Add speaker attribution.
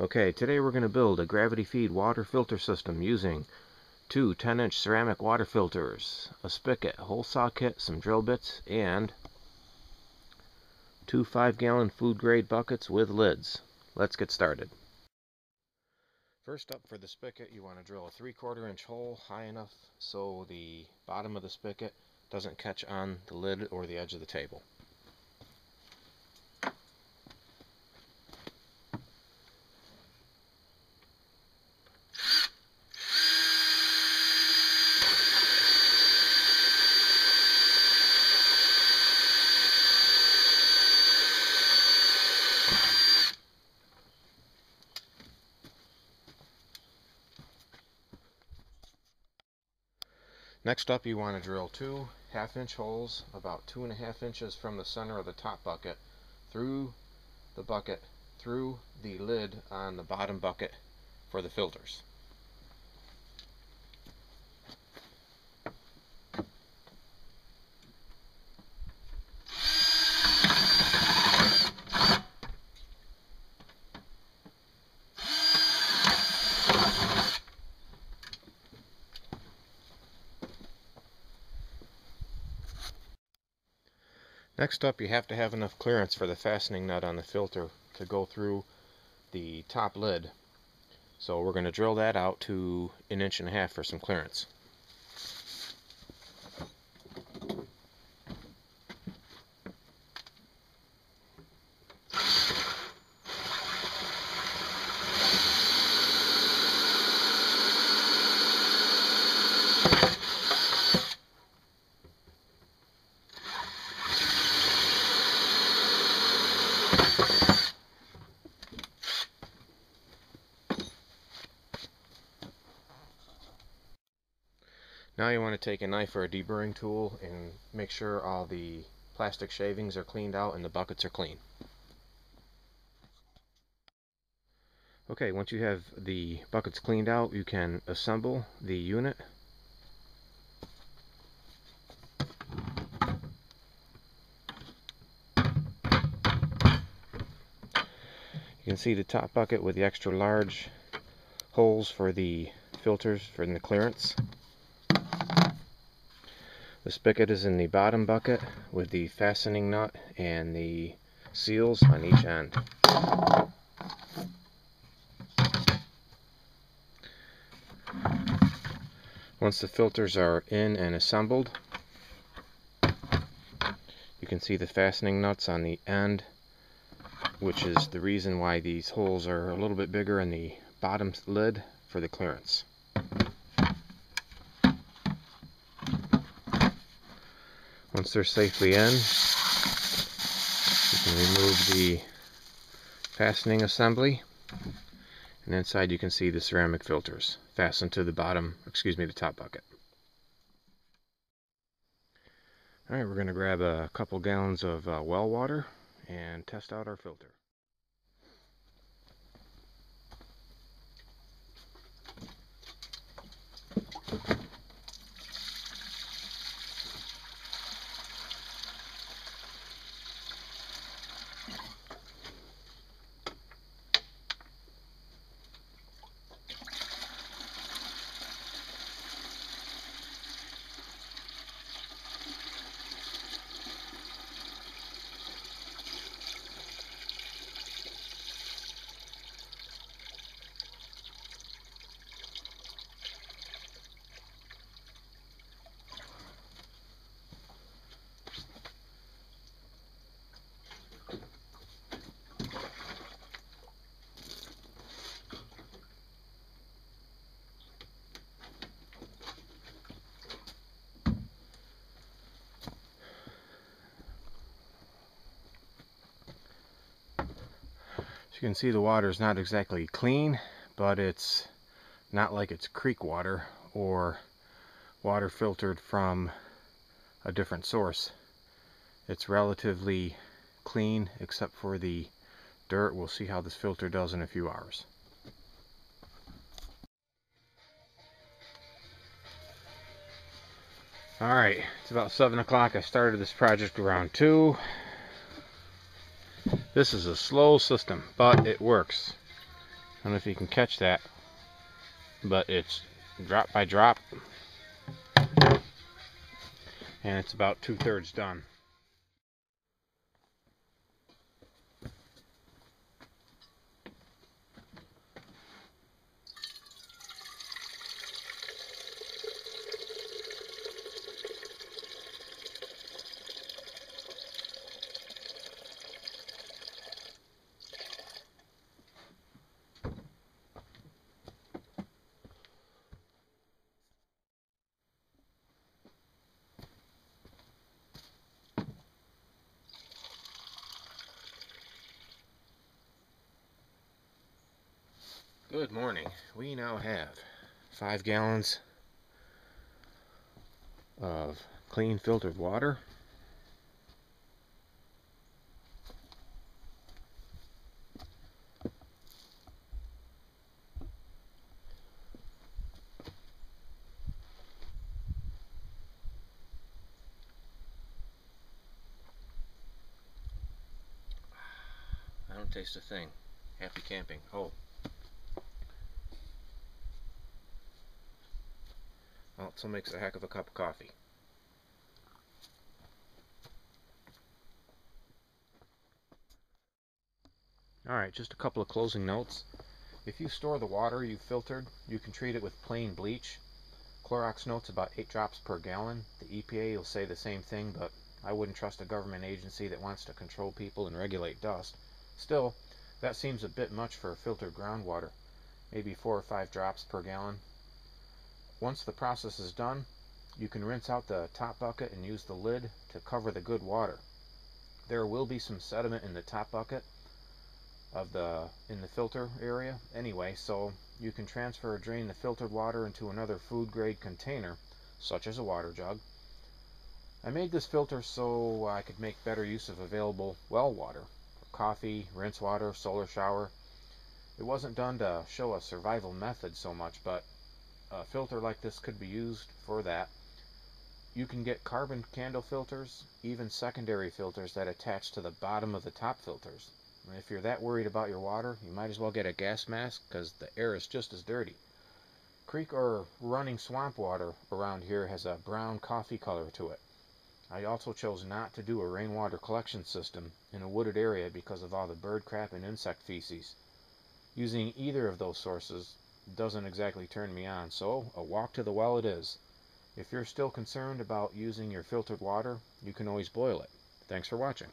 Speaker 1: Okay, today we're going to build a gravity feed water filter system using two 10-inch ceramic water filters, a spigot, hole saw kit, some drill bits, and two 5-gallon food grade buckets with lids. Let's get started. First up, for the spigot, you want to drill a 3/4 inch hole high enough so the bottom of the spigot doesn't catch on the lid or the edge of the table. Next up, you want to drill two 1/2-inch holes about 2.5 inches from the center of the top bucket through the bucket through the lid on the bottom bucket for the filters. Next up, you have to have enough clearance for the fastening nut on the filter to go through the top lid. So we're going to drill that out to 1.5 inches for some clearance. Now you want to take a knife or a deburring tool and make sure all the plastic shavings are cleaned out and the buckets are clean. Okay, once you have the buckets cleaned out, you can assemble the unit. You can see the top bucket with the extra large holes for the filters for the clearance. The spigot is in the bottom bucket with the fastening nut and the seals on each end. Once the filters are in and assembled, you can see the fastening nuts on the end, which is the reason why these holes are a little bit bigger in the bottom lid for the clearance. Once they're safely in, you can remove the fastening assembly, and inside you can see the ceramic filters fastened to the the top bucket. Alright, we're going to grab a couple gallons of well water and test out our filter. You can see the water is not exactly clean, but it's not like it's creek water or water filtered from a different source. It's relatively clean except for the dirt. We'll see how this filter does in a few hours. Alright, it's about 7 o'clock. I started this project around 2. This is a slow system, but it works. I don't know if you can catch that, but it's drop by drop, and it's about 2/3 done. Good morning. We now have 5 gallons of clean filtered water. I don't taste a thing. Happy camping. Oh. Also makes a heck of a cup of coffee. Alright, just a couple of closing notes. If you store the water you've filtered, you can treat it with plain bleach. Clorox notes about 8 drops per gallon. The EPA will say the same thing, but I wouldn't trust a government agency that wants to control people and regulate dust. Still, that seems a bit much for filtered groundwater. Maybe 4 or 5 drops per gallon. Once the process is done, you can rinse out the top bucket and use the lid to cover the good water. There will be some sediment in the top bucket in the filter area anyway, so you can transfer or drain the filtered water into another food grade container, such as a water jug. I made this filter so I could make better use of available well water for coffee, rinse water, solar shower. It wasn't done to show a survival method so much, but a filter like this could be used for that. You can get carbon candle filters, even secondary filters that attach to the bottom of the top filters. And if you're that worried about your water, you might as well get a gas mask, because the air is just as dirty. Creek or running swamp water around here has a brown coffee color to it. I also chose not to do a rainwater collection system in a wooded area because of all the bird crap and insect feces. Using either of those sources doesn't exactly turn me on, so a walk to the well it is. If you're still concerned about using your filtered water, you can always boil it. Thanks for watching.